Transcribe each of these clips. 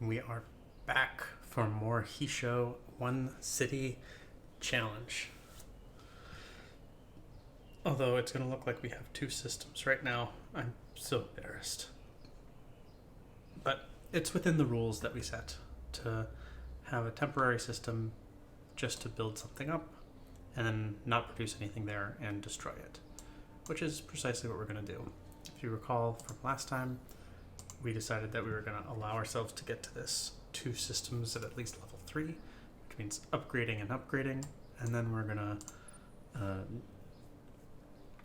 We are back for more Hissho One City Challenge. Although it's going to look like we have two systems right now, I'm so embarrassed. But it's within the rules that we set to have a temporary system just to build something up and then not produce anything there and destroy it, which is precisely what we're going to do. If you recall from last time, we decided that we were going to allow ourselves to get to this two systems at least level 3, which means upgrading and upgrading, and then we're going to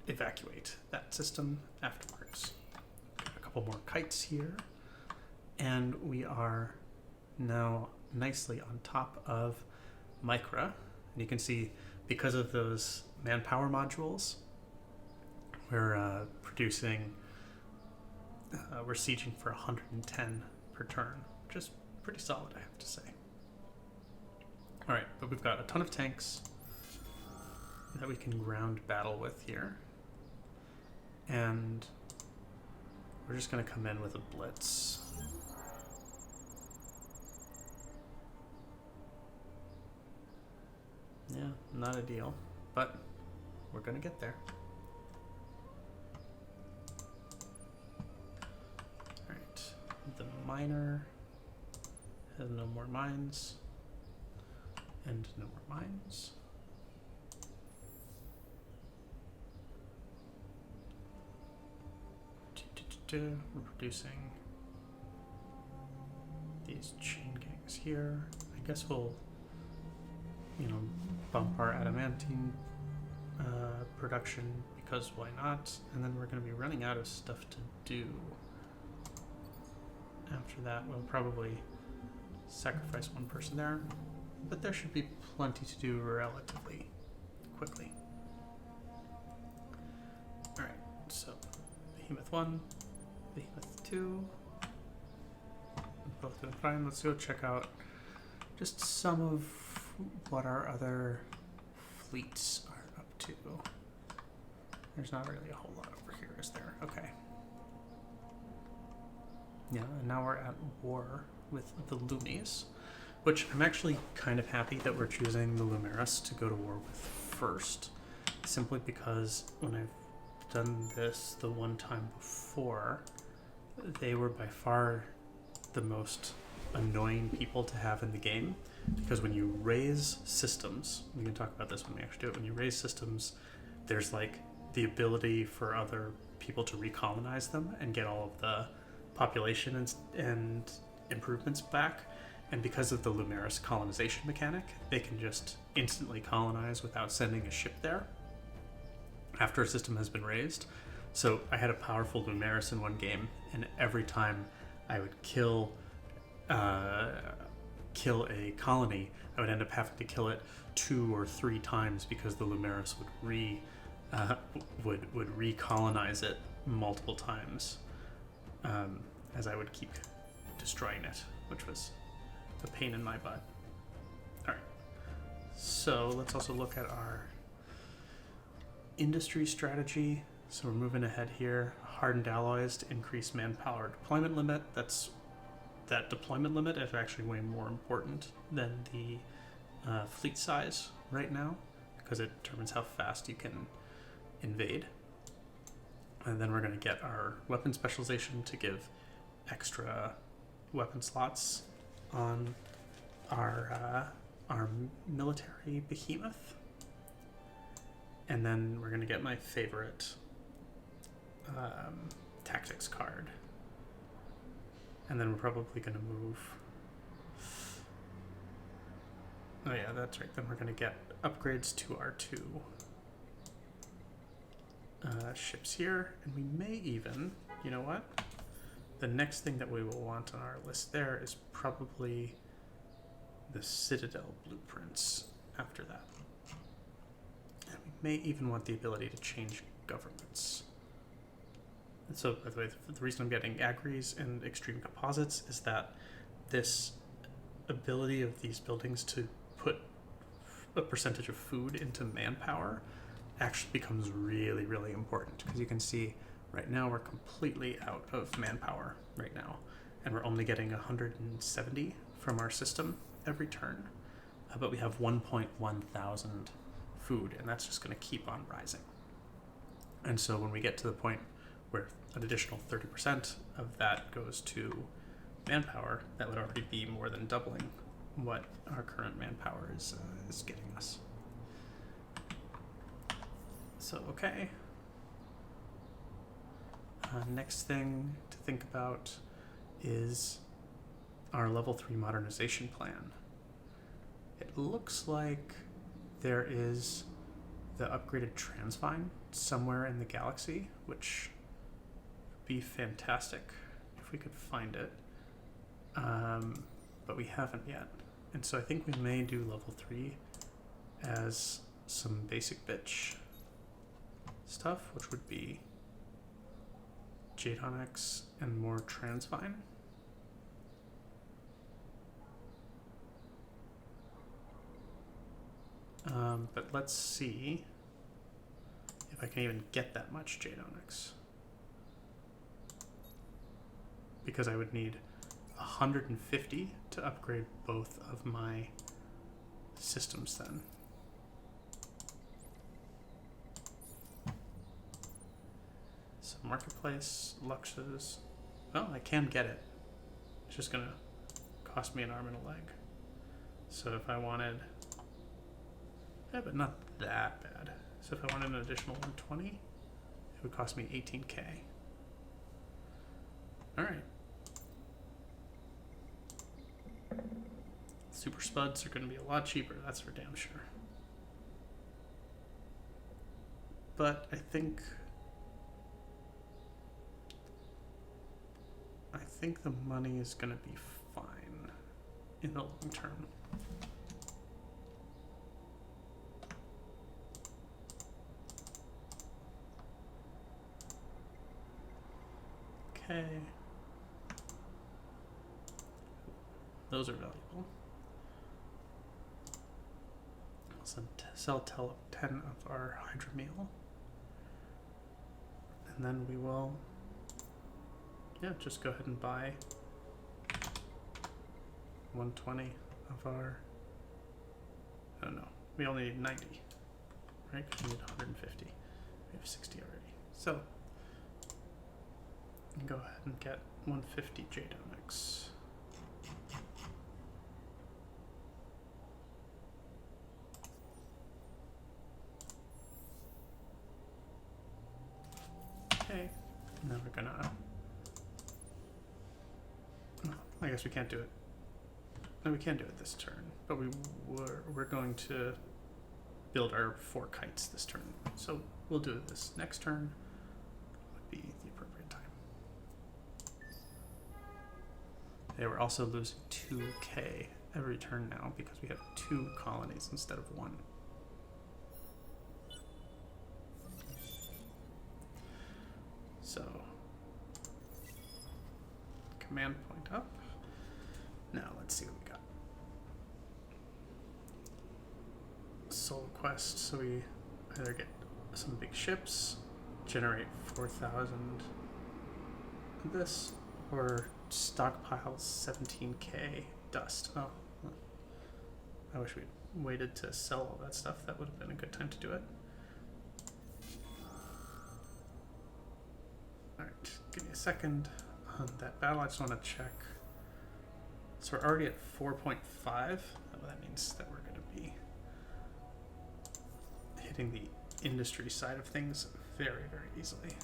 evacuate that system afterwards. Got a couple more kites here, and we are now nicely on top of Micra. And you can see, because of those manpower modules, we're producing, we're sieging for 110 per turn, which is pretty solid, I have to say. Alright, but we've got a ton of tanks that we can ground battle with here. And we're just going to come in with a blitz. Yeah, not ideal, but we're going to get there. Alright, the miner has no more mines, and no more mines. We're producing these chain gangs here. I guess we'll, bump our adamantine production, because why not? And then we're going to be running out of stuff to do. After that, we'll probably sacrifice one person there, but there should be plenty to do relatively quickly. Alright, so Behemoth 1, Behemoth 2, both doing fine. Let's go check out just some of what our other fleets are up to. There's not really a whole lot over here, is there? Okay. Yeah, and now we're at war with the Lumis, which I'm actually kind of happy that we're choosing the Lumaris to go to war with first, simply because when I've done this the one time before, they were by far the most annoying people to have in the game, because when you raise systems, we can talk about this when we actually do it, when you raise systems, there's like the ability for other people to recolonize them and get all of the population and improvements back. And because of the Lumaris colonization mechanic, they can just instantly colonize without sending a ship there after a system has been raised. So I had a powerful Lumaris in one game, and every time I would kill a colony, I would end up having to kill it 2 or 3 times, because the Lumaris would recolonize it multiple times, as I would keep destroying it, which was a pain in my butt. All right, so let's also look at our industry strategy. So we're moving ahead here. Hardened alloys to increase manpower deployment limit. That deployment limit is actually way more important than the fleet size right now, because it determines how fast you can invade. And then we're going to get our weapon specialization to give extra weapon slots on our military behemoth. And then we're going to get my favorite tactics card. And then we're probably going to move... Oh yeah, that's right. Then we're going to get upgrades to our 2 ships here. And we may even... You know what? The next thing that we will want on our list there is probably the Citadel blueprints after that. And we may even want the ability to change governments. And so, by the way, the reason I'm getting agris and extreme composites is that this ability of these buildings to put a percentage of food into manpower actually becomes really, really important, because you can see right now we're completely out of manpower right now. and we're only getting 170 from our system every turn. But we have 1.1 thousand food, and that's just going to keep on rising. And so when we get to the point where an additional 30% of that goes to manpower, that would already be more than doubling what our current manpower is getting us. So, okay. Next thing to think about is our level 3 modernization plan. It looks like there is the upgraded transvine somewhere in the galaxy, which would be fantastic if we could find it. But we haven't yet. And so I think we may do level 3 as some basic bitch stuff, which would be Jade Onyx and more transvine. But let's see if I can even get that much Jade Onyx. Because I would need 150 to upgrade both of my systems then. So marketplace, Luxes. Well, I can get it. It's just gonna cost me an arm and a leg. So if I wanted, yeah, but not that bad. So if I wanted an additional 120, it would cost me 18k. All right. Super spuds are going to be a lot cheaper, that's for damn sure. But I think the money is going to be fine in the long term. Okay. Those are valuable. Sell 10 of our hydromeal. And then we will, yeah, just go ahead and buy 120 of our, I don't know, we only need 90, right? Because we need 150. We have 60 already. So, go ahead and get 150 Jade Onyx. Okay, now we're gonna, I guess we can't do it. No, we can do it this turn, but we're going to build our 4 kites this turn. So we'll do this next turn. Would be the appropriate time. They were also losing 2k every turn now because we have 2 colonies instead of 1. So, command point up. Now let's see what we got. Soul quest, so we either get some big ships, generate 4,000 of this, or stockpile 17k dust. Oh, I wish we'd waited to sell all that stuff. That would have been a good time to do it. Alright, give me a second on that battle. I just want to check. So we're already at 4.5. That means that we're going to be hitting the industry side of things very, very easily.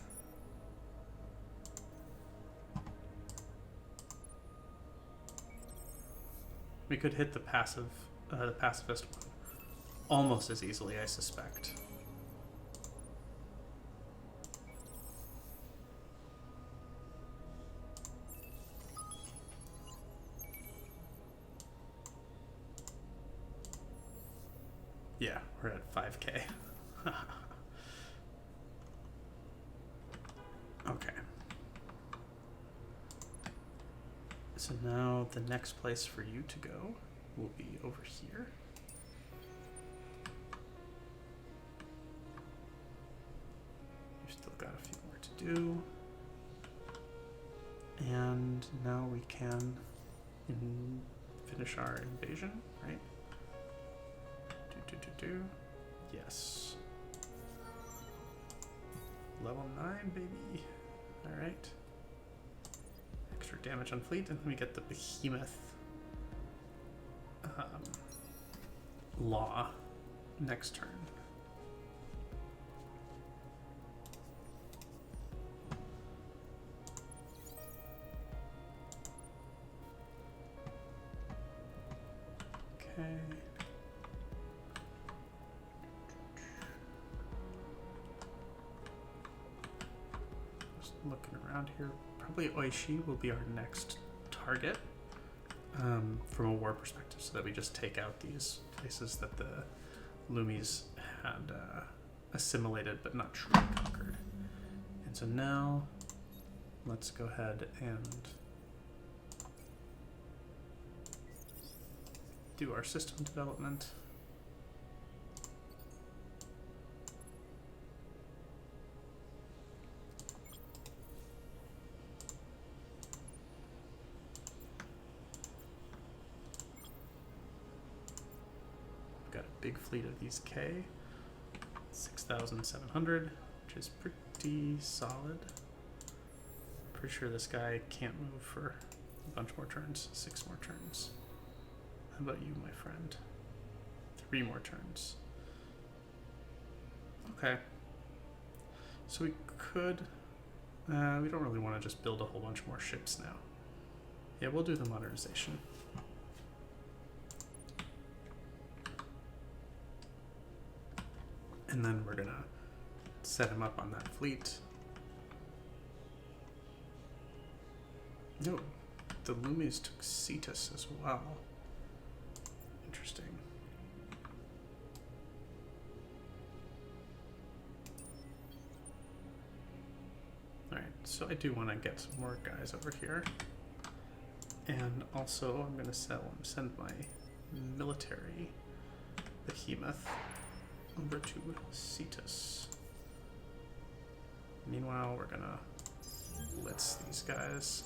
We could hit the pacifist one almost as easily, I suspect. Yeah, we're at 5k. Okay. So now the next place for you to go will be over here. You've still got a few more to do. And now we can finish our invasion, right? Yes. Level 9, baby. Alright. Extra damage on fleet, and then we get the behemoth law next turn. Okay. Just looking around here. Probably Oishi will be our next target from a war perspective, so that we just take out these places that the Lumis had assimilated but not truly conquered. And so now let's go ahead and do our system development. Got a big fleet of these K, 6,700, which is pretty solid. Pretty sure this guy can't move for a bunch more turns, 6 more turns. How about you, my friend? 3 more turns. Okay. So we could... we don't really want to just build a whole bunch more ships now. Yeah, we'll do the modernization. And then we're gonna set him up on that fleet. No, the Lumis took Cetus as well. Interesting. Alright, so I do want to get some more guys over here. And also I'm gonna send my military behemoth over to Cetus. Meanwhile, we're gonna blitz these guys.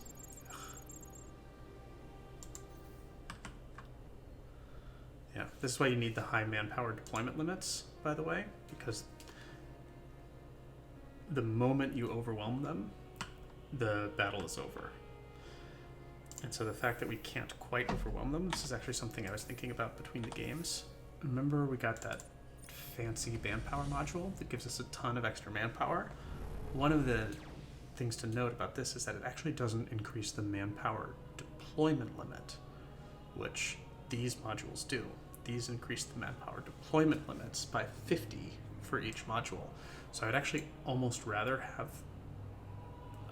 Yeah, this is why you need the high manpower deployment limits, by the way, because the moment you overwhelm them, the battle is over. And so the fact that we can't quite overwhelm them, this is actually something I was thinking about between the games. Remember we got that fancy manpower module that gives us a ton of extra manpower? One of the things to note about this is that it actually doesn't increase the manpower deployment limit, which these modules do. These increase the manpower deployment limits by 50 for each module. So I'd actually almost rather have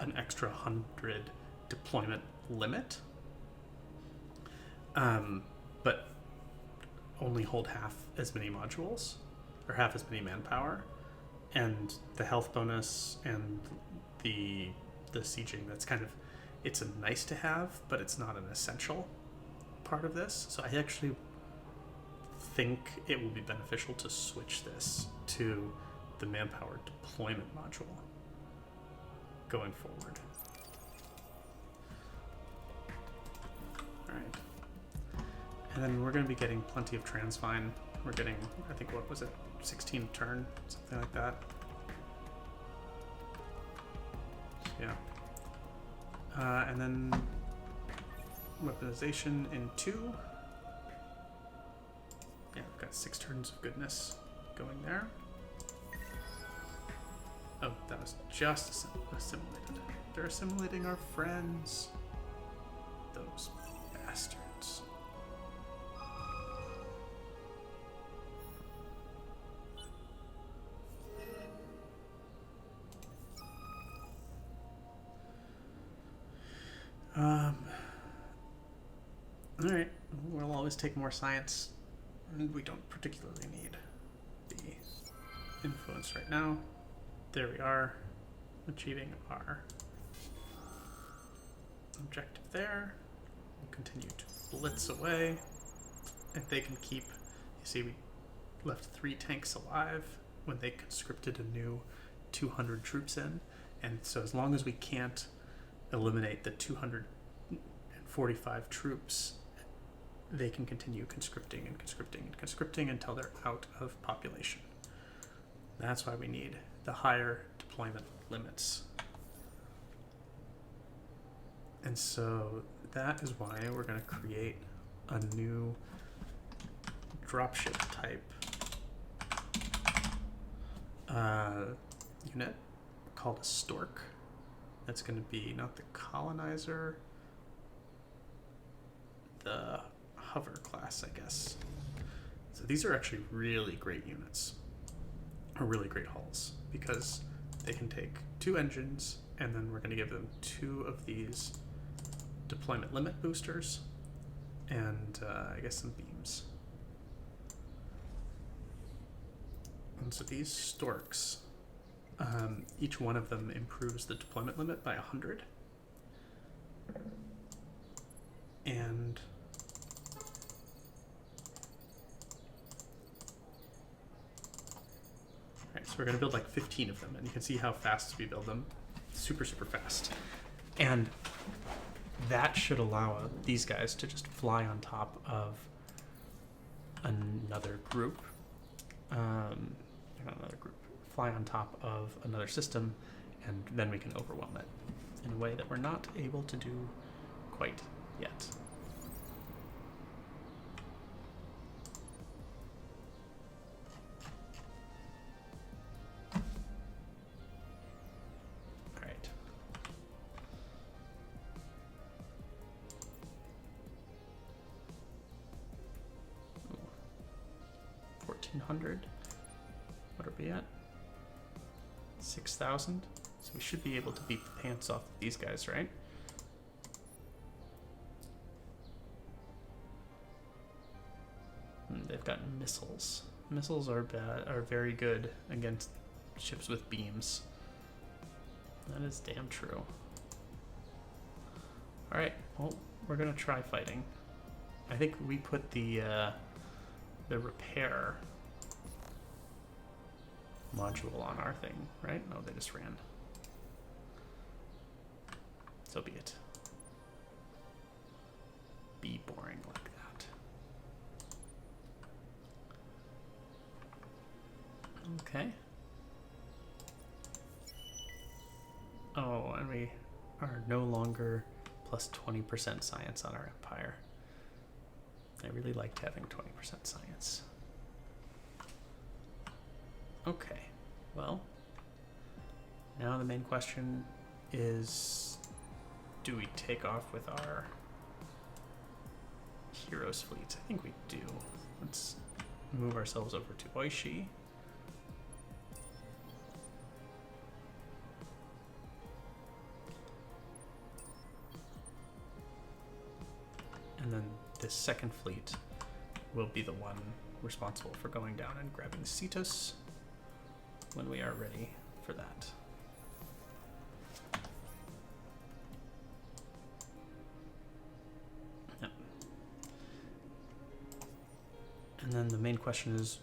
an extra 100 deployment limit, but only hold half as many modules, or half as many manpower, and the health bonus and the sieging, that's kind of, it's a nice to have, but it's not an essential part of this. So I actually think it will be beneficial to switch this to the manpower deployment module going forward. Alright. And then we're going to be getting plenty of transfine. We're getting, I think, what was it, 16 a turn, something like that. Yeah. And then weaponization in 2. Yeah, we've got 6 turns of goodness going there. Oh, that was just assimilated. They're assimilating our friends. Those bastards. Alright, we'll always take more science. And we don't particularly need the influence right now. There we are, achieving our objective there. We'll continue to blitz away. If they can keep, you see we left 3 tanks alive when they conscripted a new 200 troops in. And so as long as we can't eliminate the 245 troops, they can continue conscripting and conscripting and conscripting until they're out of population. That's why we need the higher deployment limits. And so that is why we're going to create a new dropship type unit called a stork. That's going to be not the colonizer, the hover class, I guess. So these are actually really great units, or really great hulls, because they can take 2 engines, and then we're going to give them 2 of these deployment limit boosters, and I guess some beams. And so these storks, each one of them improves the deployment limit by 100. And alright, so we're going to build like 15 of them, and you can see how fast we build them. Super, super fast. And that should allow these guys to just fly on top of another group. Not another group. Fly on top of another system, and then we can overwhelm it in a way that we're not able to do quite yet. All right. Ooh. 1,400. What are we at? 6,000. So we should be able to beat the pants off of these guys, right? They've got missiles. Missiles are very good against ships with beams. That is damn true. All right. Well, we're gonna try fighting. I think we put the repair module on our thing, right? No, they just ran. So be it. Be boring like that. Okay. Oh, and we are no longer plus 20% science on our empire. I really liked having 20% science. Okay, well, now the main question is, do we take off with our heroes fleets? I think we do. Let's move ourselves over to Oishi. And then this second fleet will be the one responsible for going down and grabbing Cetus when we are ready for that. Yep. And then the main question is,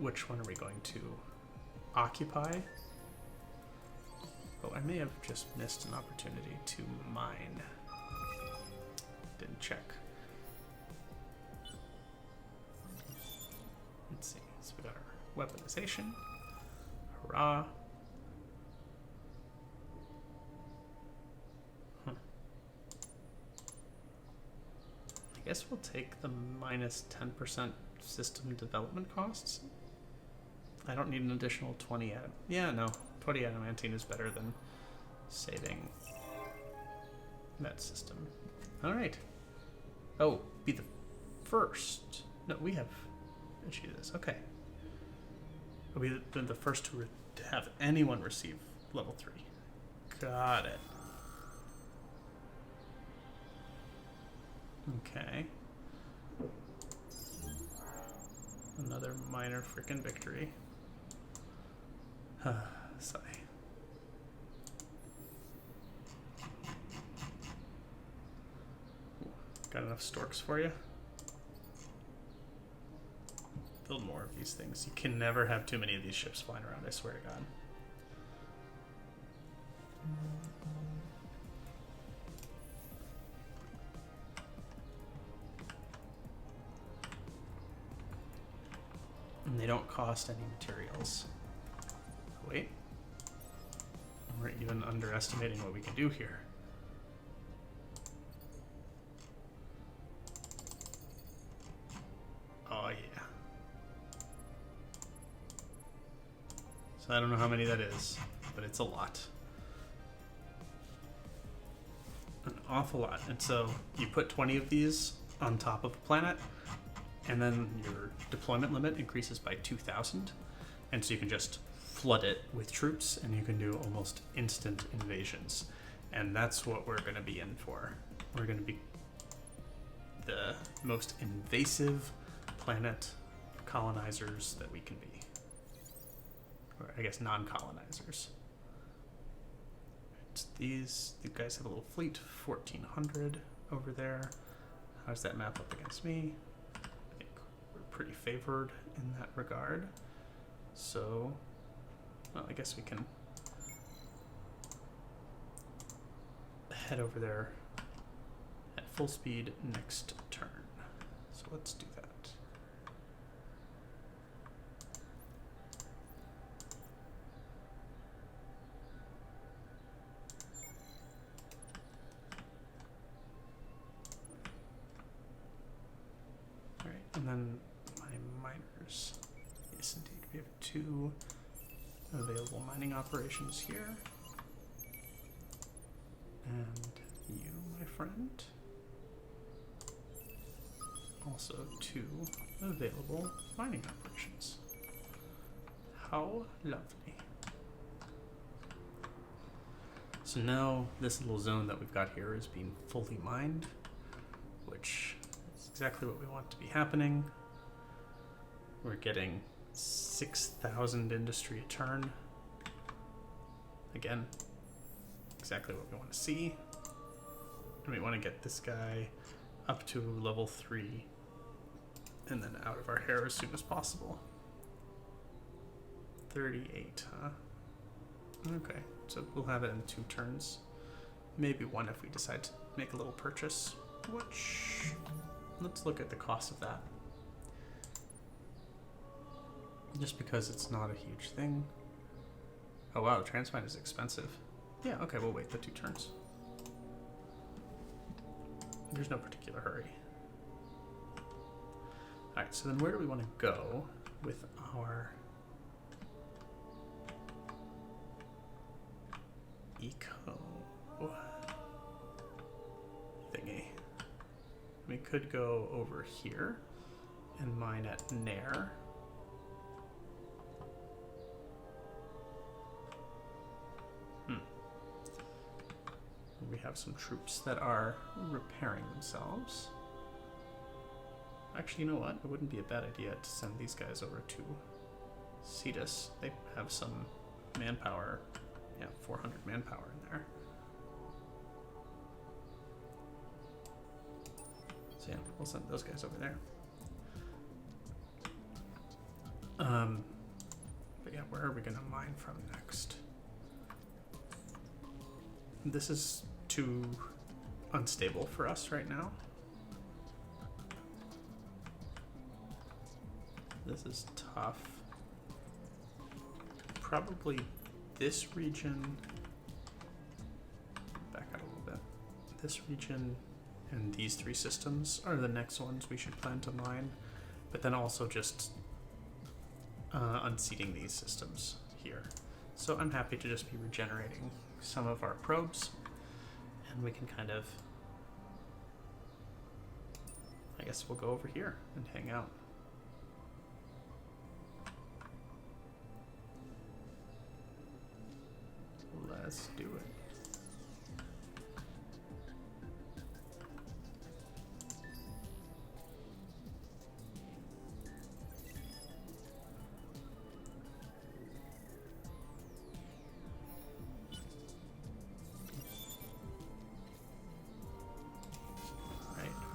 which one are we going to occupy? Oh, I may have just missed an opportunity to mine. Didn't check. Let's see. So we got our weaponization. Hurrah. I guess we'll take the minus 10% system development costs. I don't need an additional 20 ad. Yeah, no. 20 adamantine is better than saving that system. Alright. Oh, be the first. No, we have achieved this. Okay. We've been the first to have anyone receive level 3. Got it. Okay. Another minor frickin' victory. Sigh. Got enough storks for you? Build more of these things. You can never have too many of these ships flying around, I swear to God. they don't cost any materials. Wait. We're even underestimating what we can do here. Oh yeah. So I don't know how many that is, but it's a lot. An awful lot. And so you put 20 of these on top of a planet, and then your deployment limit increases by 2,000. And so you can just flood it with troops, and you can do almost instant invasions. And that's what we're going to be in for. We're going to be the most invasive planet colonizers that we can be. Or I guess non-colonizers. These guys have a little fleet, 1,400 over there. How does that map up against me? I think we're pretty favored in that regard. So, well, I guess we can head over there at full speed next turn. So let's do that. All right, and then my miners. Yes, indeed, we have 2 available mining operations here. And you, my friend. Also 2 available mining operations. How lovely. So now this little zone that we've got here is being fully mined, which is exactly what we want to be happening. We're getting 6,000 industry a turn. Again, exactly what we want to see. And we want to get this guy up to level 3 and then out of our hair as soon as possible. 38, huh? Okay, so we'll have it in 2 turns. Maybe 1 if we decide to make a little purchase. Which, let's look at the cost of that. Just because it's not a huge thing. Oh wow, the transmine is expensive. Yeah, okay, we'll wait the 2 turns. There's no particular hurry. Alright, so then where do we want to go with our eco thingy? We could go over here and mine at Nair. We have some troops that are repairing themselves. Actually, you know what? It wouldn't be a bad idea to send these guys over to Cetus. They have some manpower. Yeah, 400 manpower in there. So yeah, we'll send those guys over there. But yeah, where are we going to mine from next? This is too unstable for us right now. This is tough. Probably this region, back out a little bit. This region and these 3 systems are the next ones we should plan to mine, but then also just unseating these systems here. So I'm happy to just be regenerating some of our probes, and we can kind of, I guess we'll go over here and hang out. Let's do it.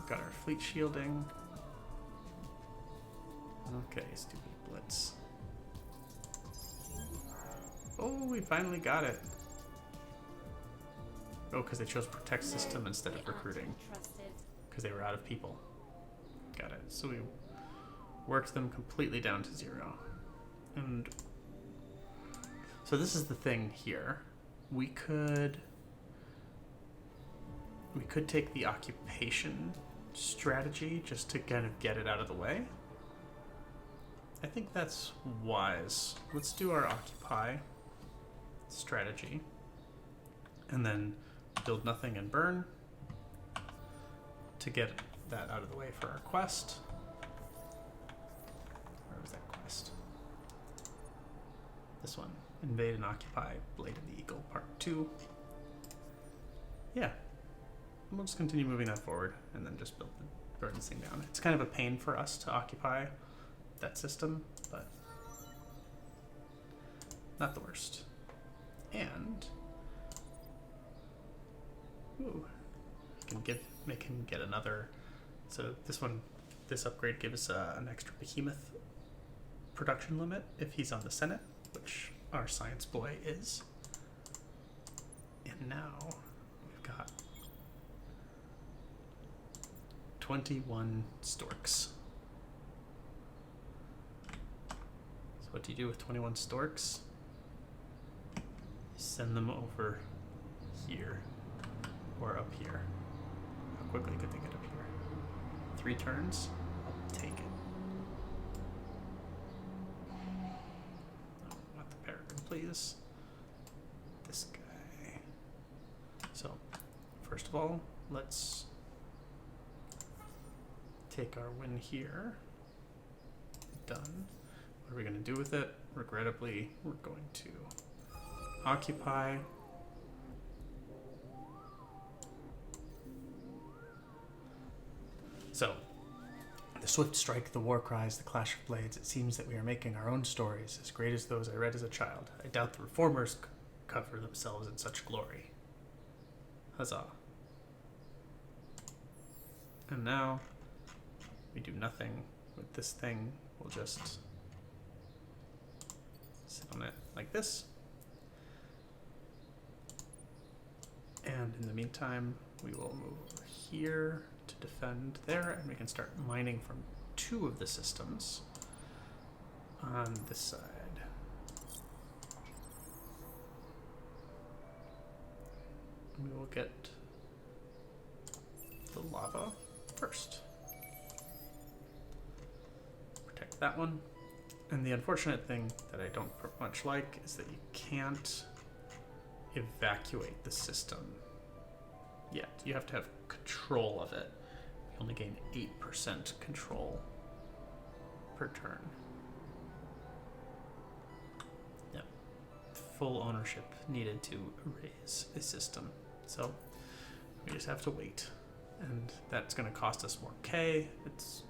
Got our fleet shielding. Okay, stupid blitz. Oh, we finally got it. Oh, because they chose protect system instead of recruiting. Because they were out of people. Got it. So we worked them completely down to 0. And so this is the thing here. We could take the occupation strategy just to kind of get it out of the way. I think that's wise. Let's do our occupy strategy and then build nothing and burn to get that out of the way for our quest. Where was that quest? This one. Invade and occupy Blade of the Eagle Part 2. Yeah. We'll just continue moving that forward and then just build the burn this thing down. It's kind of a pain for us to occupy that system, but not the worst. And ooh, make him get another. So this upgrade gives an extra behemoth production limit if he's on the Senate, which our science boy is. And now we've got 21 storks. So what do you do with 21 storks? Send them over here or up here. How quickly could they get up here? 3 turns? I'll take it. Oh, not the Peregrine, please. This guy. So, first of all, let's take our win here. Done. What are we going to do with it? Regrettably, we're going to occupy. So, the swift strike, the war cries, the clash of blades, it seems that we are making our own stories, as great as those I read as a child. I doubt the reformers cover themselves in such glory. Huzzah. And now, we do nothing with this thing. We'll just sit on it like this. And in the meantime, we will move over here to defend there, and we can start mining from 2 of the systems on this side. We will get the lava first. Protect that one. And the unfortunate thing that I don't much like is that you can't evacuate the system yet. You have to have control of it. You only gain 8% control per turn. Yep. Full ownership needed to erase a system. So we just have to wait. And that's going to cost us more K. It's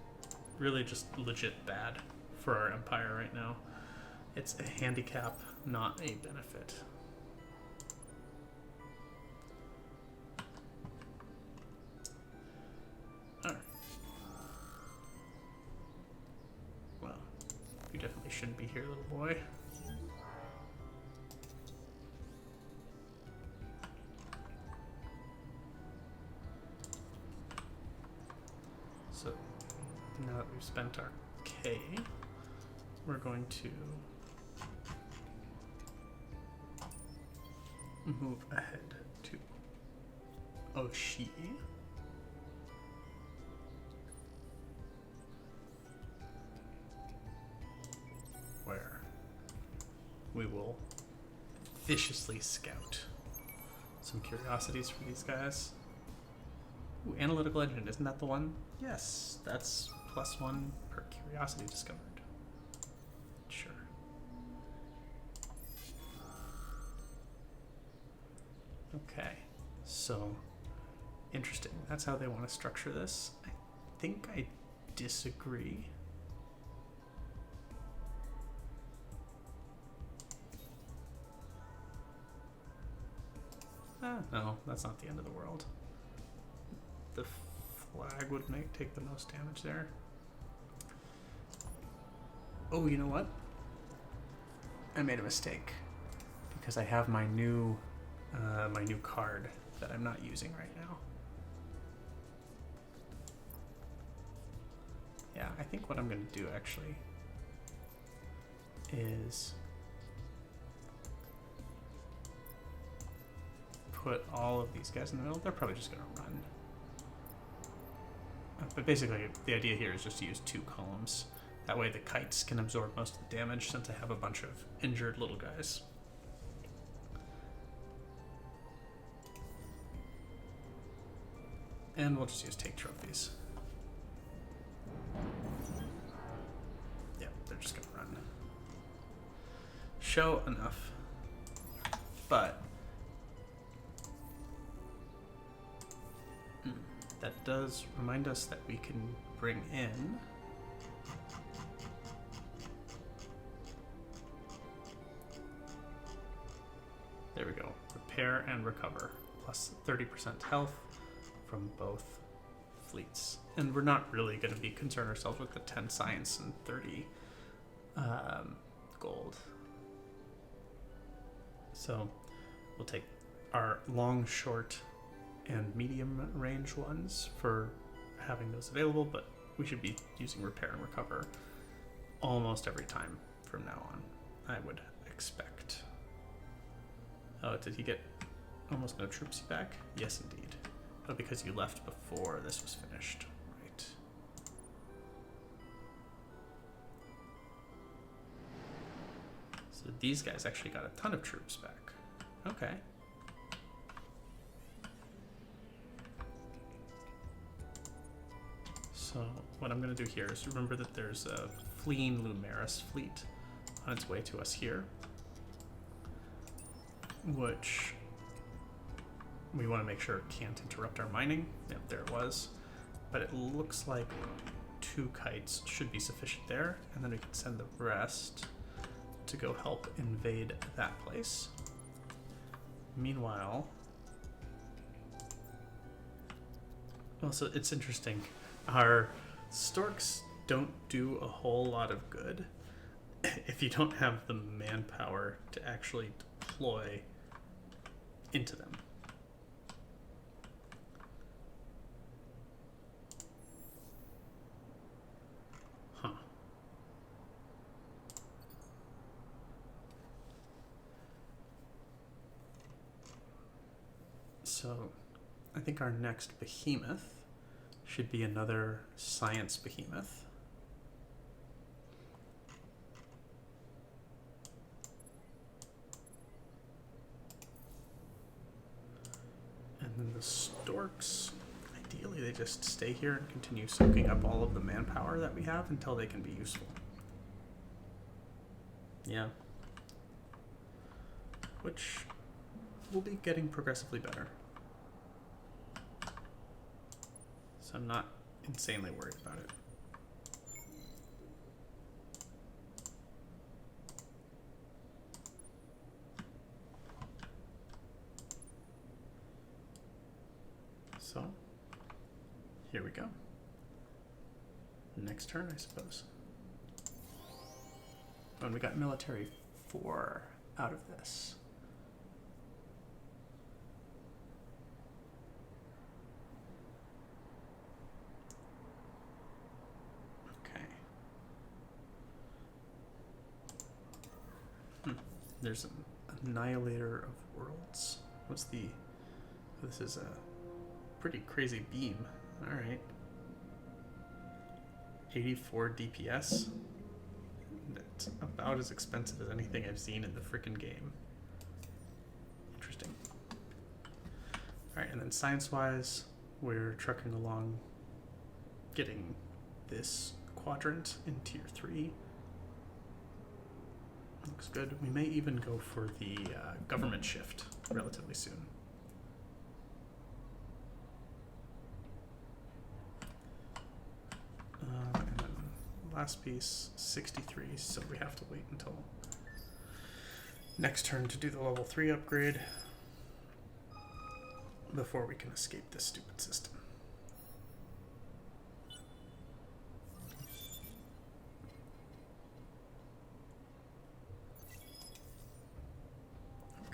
really just legit bad for our empire right now. It's a handicap, not a benefit. Alright. Well, you definitely shouldn't be here, little boy. So, now that we've spent our K, we're going to move ahead to Oshi, where we will viciously scout some curiosities for these guys. Ooh, analytical engine, isn't that the one? Yes, that's +1 per curiosity discovered. Sure. Okay, so interesting. That's how they want to structure this. I think I disagree. No, that's not the end of the world. The flag would take the most damage there. Oh, you know what? I made a mistake because I have my new card that I'm not using right now. Yeah, I think what I'm going to do actually is put all of these guys in the middle. They're probably just going to run. But basically, the idea here is just to use 2 columns. That way the kites can absorb most of the damage since I have a bunch of injured little guys. And we'll just use take trophies. Yeah, they're just going to run. Show enough. But that does remind us that we can bring in there we go, repair and recover, plus 30% health from both fleets. And we're not really going to be concerned ourselves with the 10 science and 30 gold. So we'll take our long, short, and medium range ones for having those available, but we should be using repair and recover almost every time from now on, I would expect. Oh, did he get almost no troops back? Yes, indeed. Oh, because you left before this was finished. Right. So these guys actually got a ton of troops back. Okay. So what I'm going to do here is remember that there's a fleeing Lumaris fleet on its way to us here, which we want to make sure can't interrupt our mining. Yep, there it was. But it looks like 2 kites should be sufficient there, and then we can send the rest to go help invade that place. Meanwhile, well, so it's interesting. Our storks don't do a whole lot of good if you don't have the manpower to actually deploy into them. Huh. So I think our next behemoth should be another science behemoth. And then the storks, ideally they just stay here and continue soaking up all of the manpower that we have until they can be useful. Yeah. Which will be getting progressively better. So I'm not insanely worried about it. So, here we go. Next turn, I suppose. Oh, and we got military 4 out of this. There's an Annihilator of Worlds. What's the... This is a pretty crazy beam. Alright. 84 DPS. That's about as expensive as anything I've seen in the frickin' game. Interesting. Alright, and then science-wise, we're trucking along getting this quadrant in Tier 3. Looks good. We may even go for the government shift relatively soon. And then last piece, 63, so we have to wait until next turn to do the level 3 upgrade before we can escape this stupid system.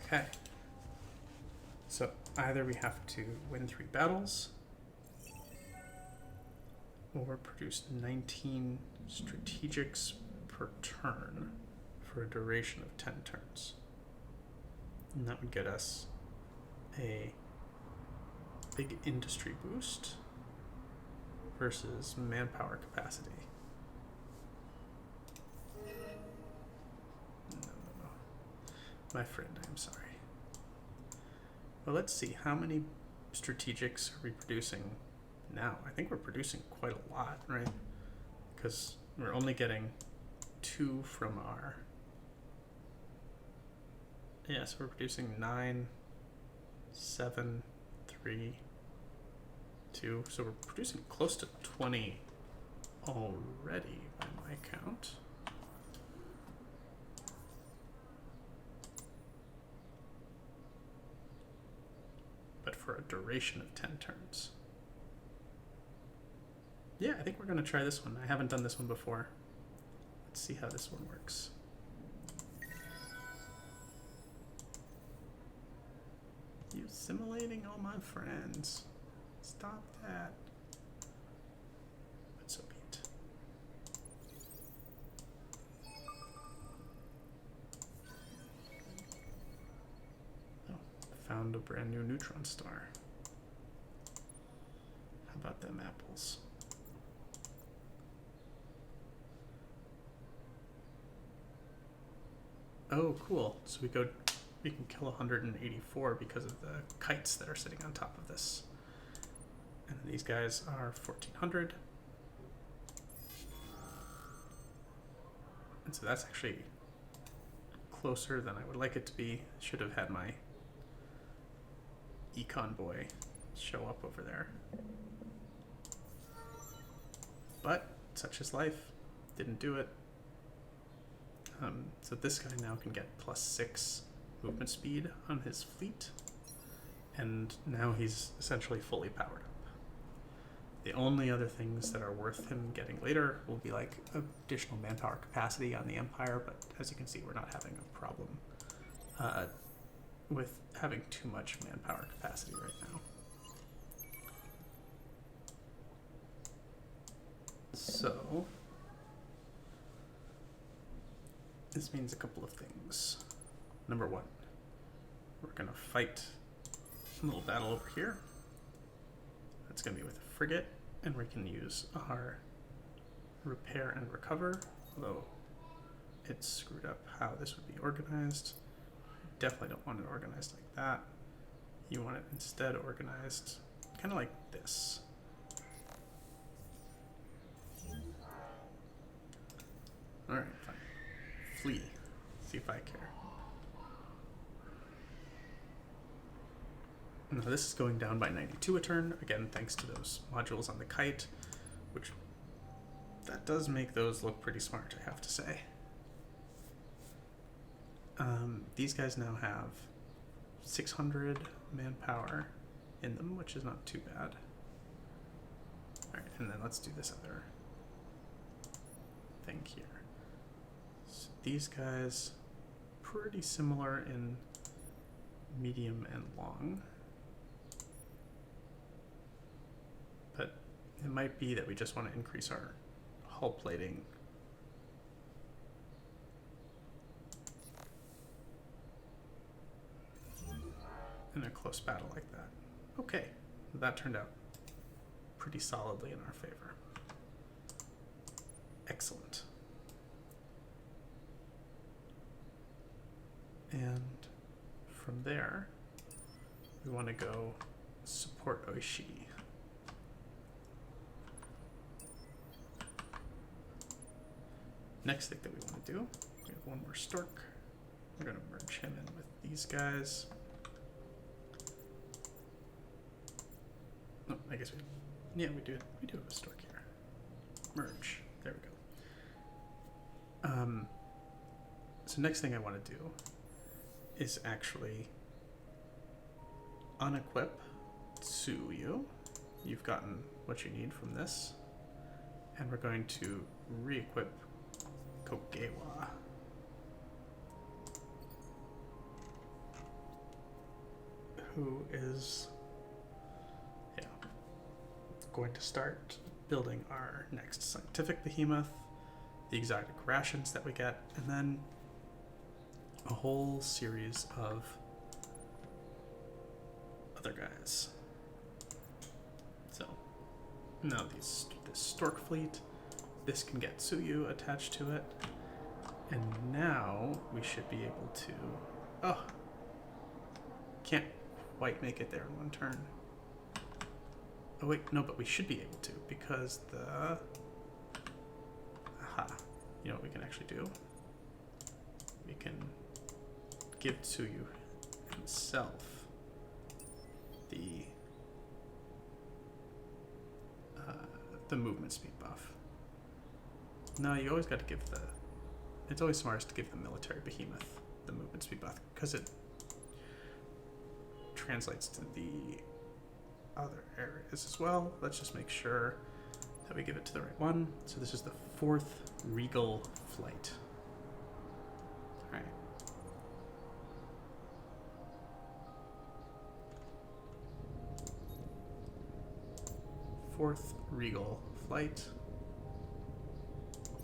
Okay, so either we have to win 3 battles, or produce 19 strategics per turn for a duration of 10 turns. And that would get us a big industry boost versus manpower capacity. No. My friend, I'm sorry. Well, let's see. How many strategics are we producing now? I think we're producing quite a lot, right? Because we're only getting 2 from our... Yeah, so we're producing 9, 7, 3, 2. So we're producing close to 20 already by my count. But for a duration of 10 turns. Yeah, I think we're going to try this one. I haven't done this one before. Let's see how this one works. You assimilating all my friends. Stop that. But so be it. Oh, found a brand new neutron star. How about them apples? Oh, cool. So we can kill 184 because of the kites that are sitting on top of this. And then these guys are 1400. And so that's actually closer than I would like it to be. Should have had my econ boy show up over there. But such is life. Didn't do it. So this guy now can get +6 movement speed on his fleet, and now he's essentially fully powered up. The only other things that are worth him getting later will be like additional manpower capacity on the Empire, but as you can see, we're not having a problem with having too much manpower capacity right now. So this means a couple of things. Number one, we're going to fight a little battle over here. That's going to be with a frigate, and we can use our repair and recover, although it's screwed up how this would be organized. Definitely don't want it organized like that. You want it instead organized kind of like this. All right, fine. Flee. See if I care. Now this is going down by 92 a turn, again thanks to those modules on the kite, which that does make those look pretty smart, I have to say. These guys now have 600 manpower in them, which is not too bad. Alright, and then let's do this other thing here. So these guys, pretty similar in medium and long. But it might be that we just want to increase our hull plating. In a close battle like that. Okay, that turned out pretty solidly in our favor. Excellent. And from there, we want to go support Oishi. Next thing that we want to do, we have one more stork. We're going to merge him in with these guys. No, I guess we do have a stork here. Merge. There we go. So next thing I want to do is actually unequip Tsuyu. You've gotten what you need from this. And we're going to re-equip Kogewa. Who is going to start building our next scientific behemoth, the exotic rations that we get, and then a whole series of other guys. So now this stork fleet, this can get Tsuyu attached to it, and now we should be able to, oh, can't quite make it there in one turn. Oh wait, no, but we should be able to, because the, aha, you know what we can actually do? We can give Tsuyu himself the movement speed buff. No, you always got to give the, it's always smartest to give the military behemoth the movement speed buff, because it translates to the other areas as well. Let's just make sure that we give it to the right one. So this is the 4th Regal Flight. All right. Fourth Regal Flight.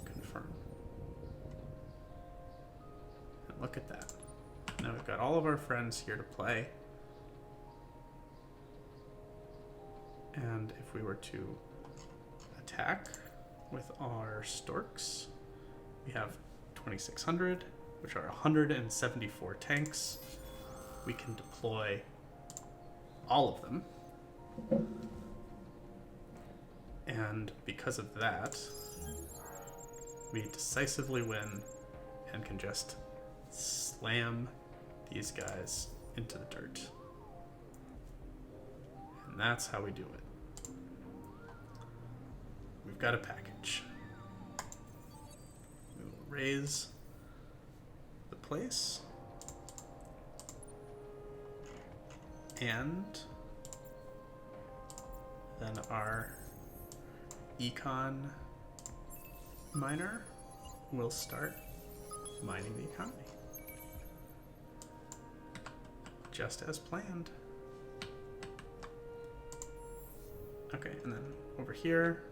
Confirm. And look at that. Now we've got all of our friends here to play. And if we were to attack with our storks, we have 2,600, which are 174 tanks. We can deploy all of them. And because of that, we decisively win and can just slam these guys into the dirt. And that's how we do it. We've got a package. We will raise the place. And then our econ miner will start mining the economy. Just as planned. Okay, and then over here,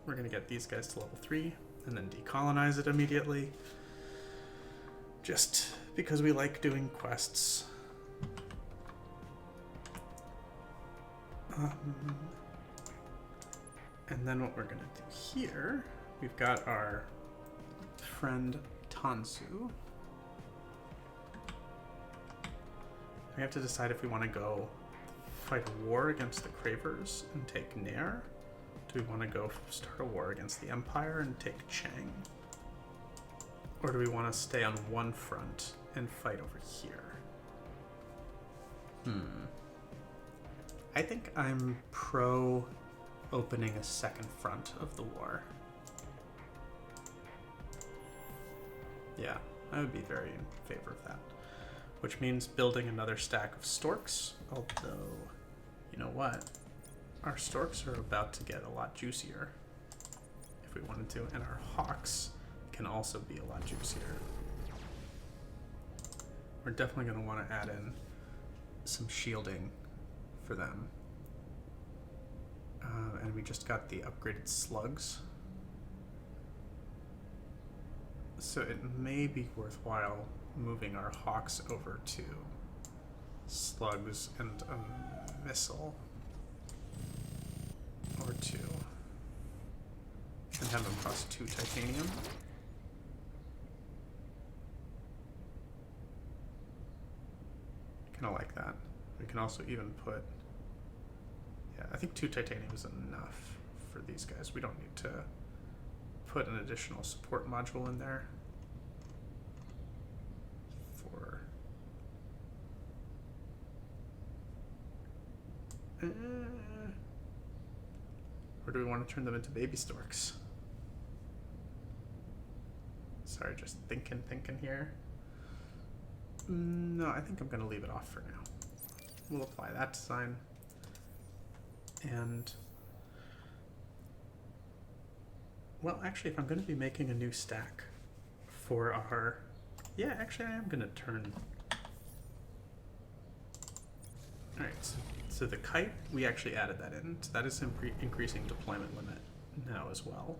we're going to get these guys to level 3 and then decolonize it immediately. Just because we like doing quests. And then what we're going to do here, we've got our friend Tansu. We have to decide if we want to go fight a war against the Cravers and take Nair. Do we want to go start a war against the Empire and take Chang? Or do we want to stay on one front and fight over here? I think I'm pro opening a second front of the war. Yeah, I would be very in favor of that. Which means building another stack of storks, although, you know what? Our storks are about to get a lot juicier if we wanted to, and our hawks can also be a lot juicier. We're definitely going to want to add in some shielding for them. And we just got the upgraded slugs. So it may be worthwhile moving our hawks over to slugs and a missile or two. And have them cost 2 titanium. Kind of like that. We can also even put, yeah, I think 2 titanium is enough for these guys. We don't need to put an additional support module in there for or do we want to turn them into baby storks? Sorry, just thinking here. No, I think I'm going to leave it off for now. We'll apply that design. And, well, actually, if I'm going to be making a new stack for our, yeah, actually, I am going to turn. All right, so the kite, we actually added that in. So that is increasing deployment limit. now as well.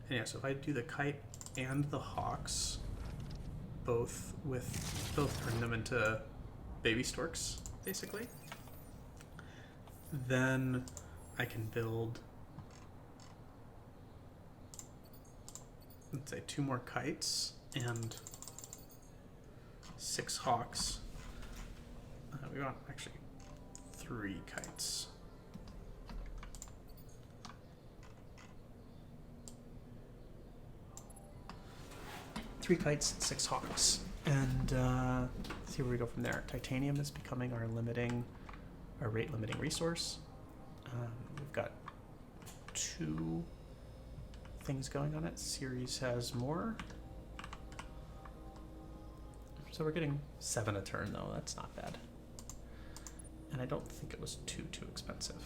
And yeah, so if I do the kite and the hawks, both turn them into baby storks, basically, then I can build, let's say, 2 more kites and 6 hawks. We want actually 3 kites. Three kites, 6 hawks, and see where we go from there. Titanium is becoming our rate limiting resource. We've got 2 things going on it. Ceres has more, so we're getting 7 a turn though. That's not bad, and I don't think it was too expensive.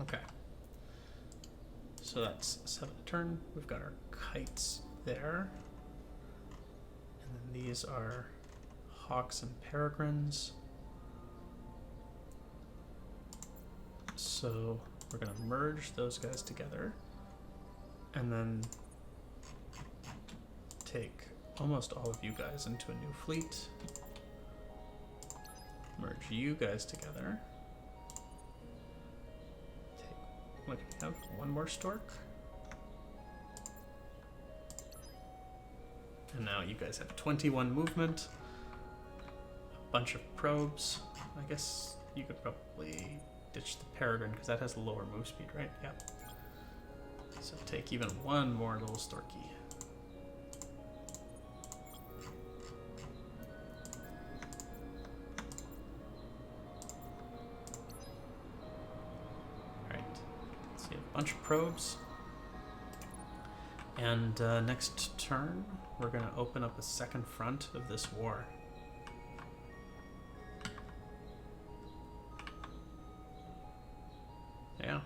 Okay. So that's 7 a turn. We've got our kites there. And then these are hawks and peregrines. So we're going to merge those guys together. And then take almost all of you guys into a new fleet. Merge you guys together. What do we have? 1 more stork. And now you guys have 21 movement, a bunch of probes. I guess you could probably ditch the peregrine because that has a lower move speed, right? Yeah. So take even 1 more little storky. Bunch of probes, and next turn we're going to open up a second front of this war. Yeah.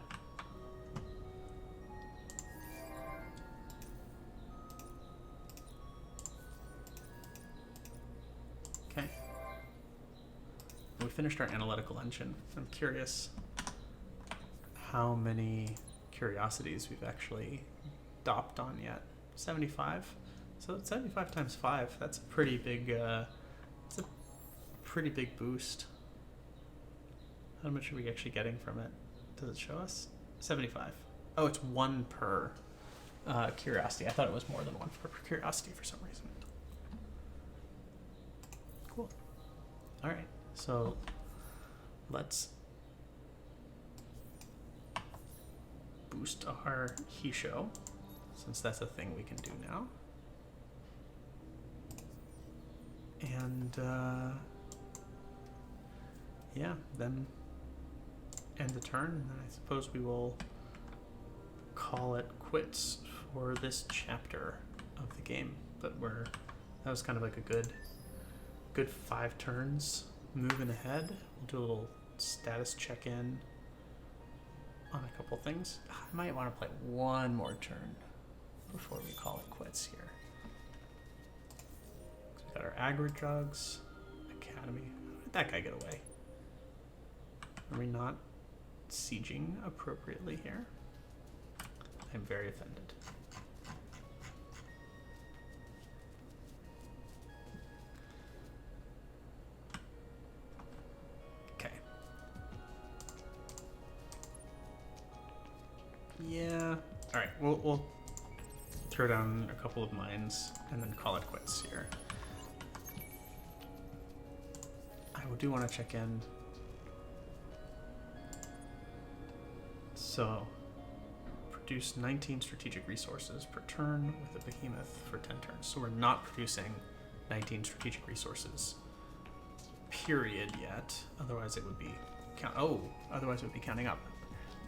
Okay. We finished our analytical engine. I'm curious how many curiosities we've actually dopped on yet. 75. So 75 times 5. That's a pretty big. It's a pretty big boost. How much are we actually getting from it? Does it show us? 75. Oh, it's 1 per curiosity. I thought it was more than 1 per curiosity for some reason. Cool. All right. So let's boost our Hissho, since that's a thing we can do now. And yeah, then end the turn, and then I suppose we will call it quits for this chapter of the game. But that was kind of like a good 5 turns moving ahead. We'll do a little status check-in on a couple things. I might want to play 1 more turn before we call it quits here. So we got our aggro drugs, academy. How did that guy get away? Are we not sieging appropriately here? I'm very offended. Yeah. All right. We'll throw down a couple of mines and then call it quits here. I do want to check in. So, produce 19 strategic resources per turn with a behemoth for 10 turns. So we're not producing 19 strategic resources, period, yet. Otherwise it would be otherwise it would be counting up.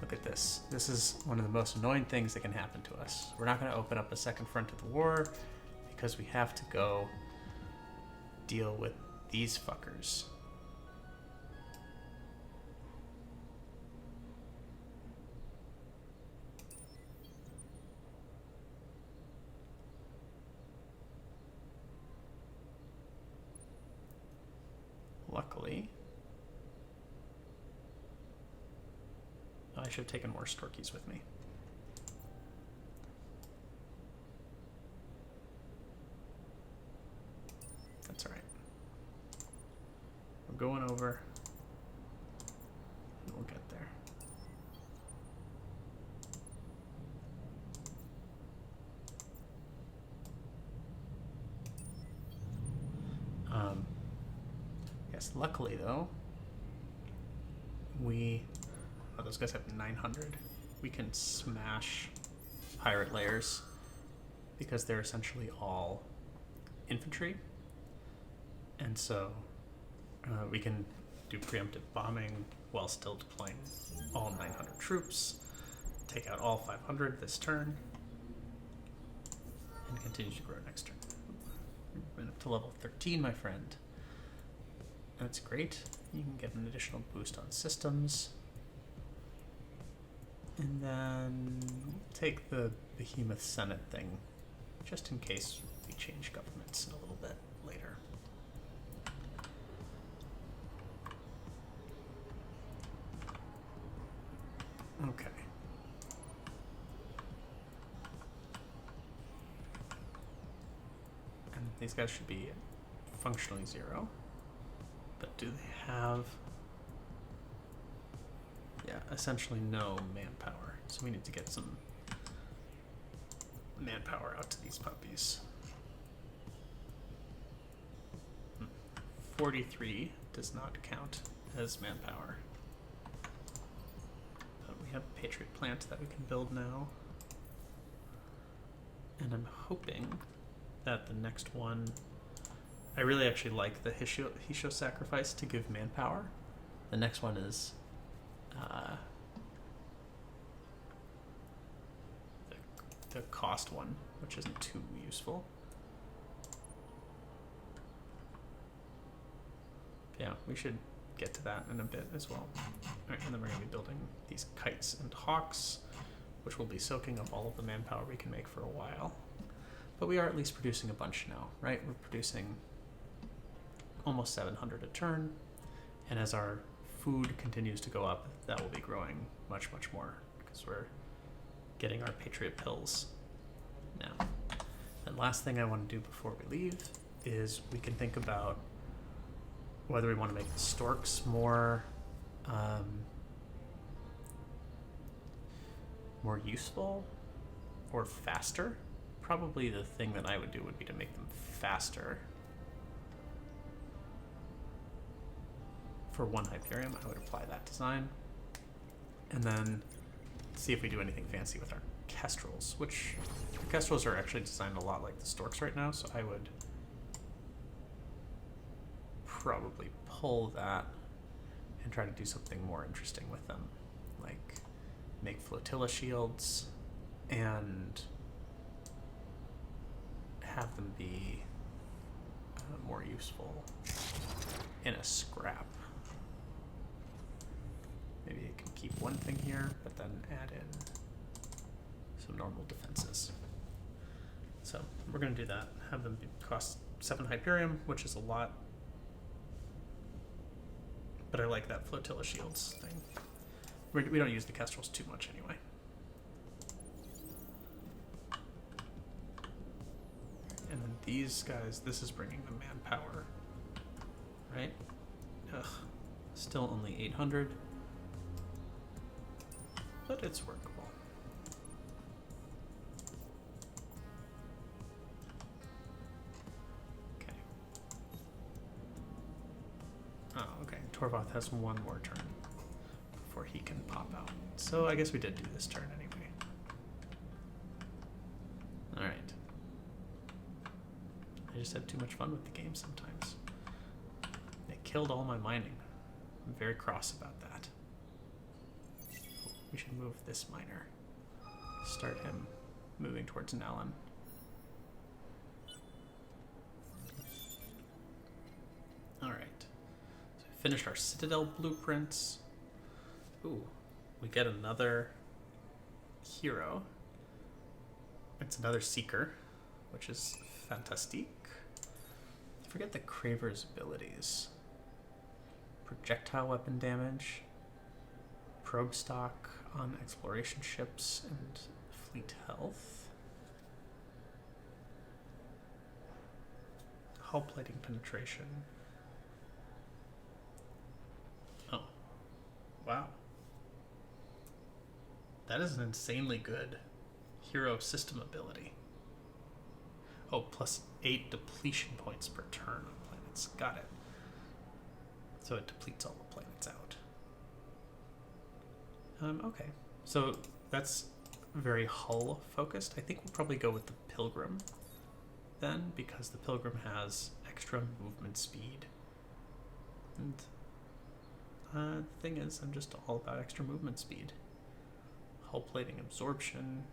Look at this. This is one of the most annoying things that can happen to us. We're not going to open up a second front of the war because we have to go deal with these fuckers. Luckily, I should have taken more Storkies with me. That's alright. We're going over. And we'll get there. Yes, luckily though, those guys have 900. We can smash pirate layers because they're essentially all infantry. And so we can do preemptive bombing while still deploying all 900 troops, take out all 500 this turn, and continue to grow next turn. We're up to level 13, my friend. That's great. You can get an additional boost on systems. And then take the Behemoth Senate thing, just in case we change governments a little bit later. Okay. And these guys should be functionally 0. But do they have... Yeah, essentially no manpower. So we need to get some manpower out to these puppies. 43 does not count as manpower. But we have a Patriot plant that we can build now. And I'm hoping that the next one... I really actually like the Hissho sacrifice to give manpower. The next one is the cost one, which isn't too useful. Yeah, we should get to that in a bit as well. Alright, and then we're going to be building these kites and hawks, which will be soaking up all of the manpower we can make for a while. But we are at least producing a bunch now, right? We're producing almost 700 a turn, and as our food continues to go up, that will be growing much, much more, because we're getting our Patriot pills now. And last thing I want to do before we leave is we can think about whether we want to make the storks more more useful or faster. Probably the thing that I would do would be to make them faster. For 1 Hyperium, I would apply that design. And then see if we do anything fancy with our Kestrels, which the Kestrels are actually designed a lot like the Storks right now, so I would probably pull that and try to do something more interesting with them, like make flotilla shields and have them be more useful in a scrap. Maybe you can keep one thing here, but then add in some normal defenses. So we're going to do that. Have them cost 7 Hyperium, which is a lot. But I like that flotilla shields thing. We don't use the Kestrels too much anyway. And then these guys, this is bringing the manpower, right? Ugh, still only 800. But it's workable. Okay. Oh, okay. Torvoth has one more turn before he can pop out. So I guess we did do this turn anyway. Alright. I just have too much fun with the game sometimes. They killed all my mining. I'm very cross about that. We should move this miner. Start him moving towards Nalon. Alright. So we finished our Citadel blueprints. Ooh, we get another hero. It's another Seeker, which is fantastique. I forget the Craver's abilities. Projectile weapon damage, probe stock, on exploration ships and fleet health. Hull plating penetration. Oh. Wow. That is an insanely good hero system ability. Oh, +8 depletion points per turn on planets. Got it. So it depletes all the planets out. Okay. So that's very hull focused. I think we'll probably go with the Pilgrim then, because the Pilgrim has extra movement speed. And the thing is, I'm just all about extra movement speed. Hull plating absorption.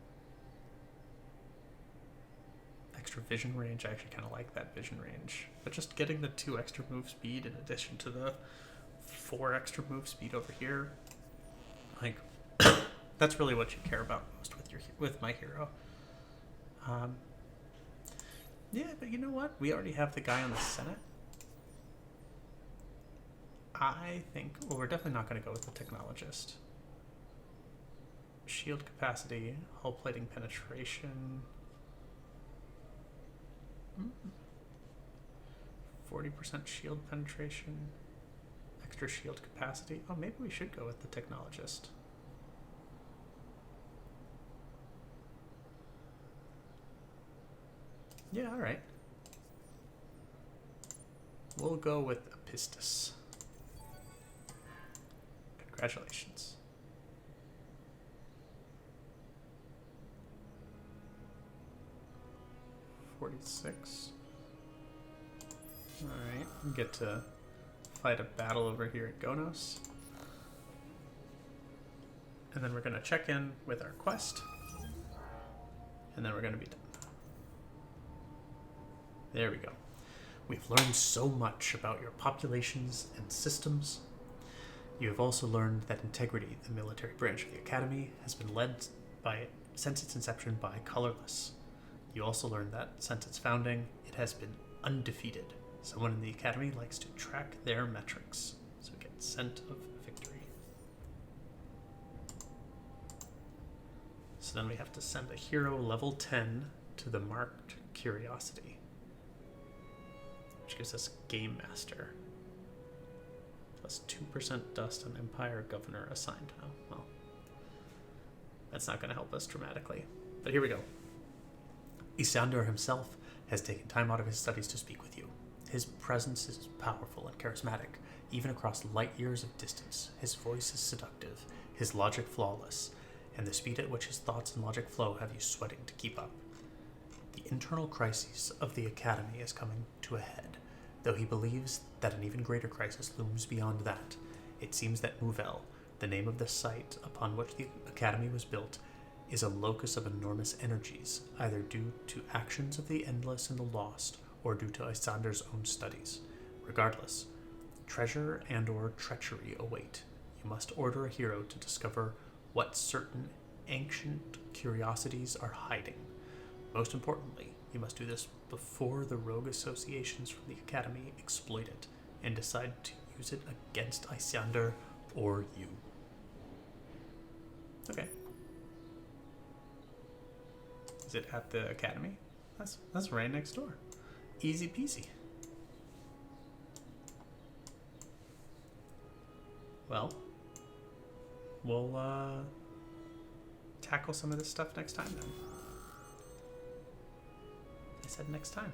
Extra vision range. I actually kind of like that vision range. But just getting the 2 extra move speed in addition to the 4 extra move speed over here, like, that's really what you care about most with my hero. Yeah, but you know what? We already have the guy on the Senate. I think, well, we're definitely not going to go with the Technologist. Shield capacity, hull plating penetration. 40% shield penetration, extra shield capacity. Oh, maybe we should go with the Technologist. Yeah, all right. We'll go with Apistus. Congratulations. $46. Alright, we get to fight a battle over here at Gonos. And then we're going to check in with our quest. And then we're going to be done. There we go. We've learned so much about your populations and systems. You have also learned that Integrity, the military branch of the Academy, has been led since its inception by Colorless. You also learned that since its founding, it has been undefeated. Someone in the Academy likes to track their metrics, so we get Scent of Victory. So then we have to send a hero level 10 to the marked Curiosity, which gives us Game Master. Plus 2% dust on Empire Governor assigned. Oh, well. That's not going to help us dramatically. But here we go. Isander himself has taken time out of his studies to speak with you. His presence is powerful and charismatic, even across light years of distance. His voice is seductive, his logic flawless, and the speed at which his thoughts and logic flow have you sweating to keep up. The internal crisis of the Academy is coming to a head, though he believes that an even greater crisis looms beyond that. It seems that Mouvel, the name of the site upon which the Academy was built, is a locus of enormous energies, either due to actions of the endless and the lost, or due to Isander's own studies. Regardless, treasure and or treachery await. You must order a hero to discover what certain ancient curiosities are hiding. Most importantly, you must do this before the rogue associations from the Academy exploit it and decide to use it against Isander or you. Okay. Is it at the Academy? That's right next door. Easy peasy. Well, we'll tackle some of this stuff next time then. I said next time.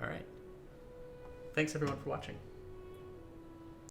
All right. Thanks everyone for watching.